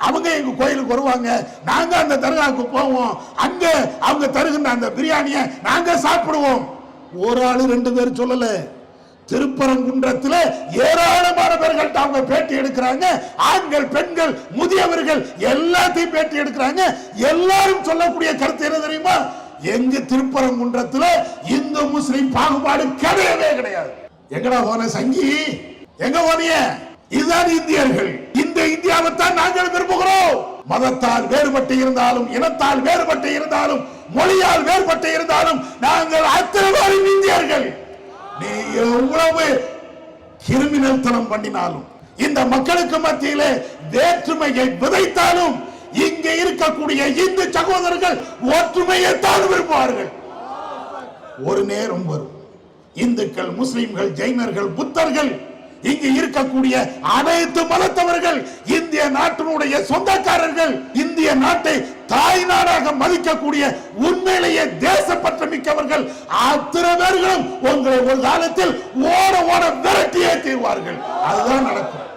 அவங்க எங்க கோயிலுக்கு வருவாங்க, நாங்க அந்த தர்காவுக்கு போவோம், அங்க அவங்க தருகின்ற அந்த பிரியாணியை நாங்க சாப்பிடுவோம். ஒரு ஆளு ரெண்டு பேர் சொல்லல, திருப்பரங்குன்றத்தில் ஏராளமான பேர்கள் அவங்க பேட்டி எடுக்கிறாங்க. ஆண்கள், பெண்கள், முதியவர்கள் எல்லாத்தையும் பேட்டி எடுக்கிறாங்க. எல்லாரும் சொல்லக்கூடிய கருத்து என்ன தெரியுமா? எங்க திருப்பரங்குன்றத்தில் இந்து முஸ்லிம் பாகுபாடு கிடையவே கிடையாது. எங்கடா போன சங்கி, எங்க போனிய? இதுதான் இந்தியர்கள். இந்த இந்தியாவை தான் நாங்கள் விரும்புகிறோம். மதத்தால் வேறுபட்டு இருந்தாலும், இனத்தால் வேறுபட்டு இருந்தாலும், மொழியால் வேறுபட்டு இருந்தாலும் நாங்கள் அத்தனை பேரும் இந்தியர்கள். நீ எவ்வளவு கிரிமினல் தனம் பண்ணினாலும், இந்த மக்களுக்கு மத்தியிலே வேற்றுமையை விதைத்தாலும், இங்கே இருக்கக்கூடிய இந்து சகோதரர்கள் ஒற்றுமையை தான் விரும்புவார்கள். ஒரு நேரம் வரும், இந்துக்கள், முஸ்லிம்கள், ஜெயினர்கள், புத்தர்கள், இங்கு இருக்கக்கூடிய அனைத்து மதத்தவர்கள், இந்திய நாட்டினுடைய சொந்தக்காரர்கள், இந்திய நாட்டை தாய் நாடாக மதிக்கக்கூடிய உண்மையிலேயே தேசப்பற்று மிக்கவர்கள் அத்தனை பேர்களும் உங்களை ஒரு காலத்தில் ஓட ஓட விரட்டியே தீர்வார்கள். அதுதான் நடக்கும்.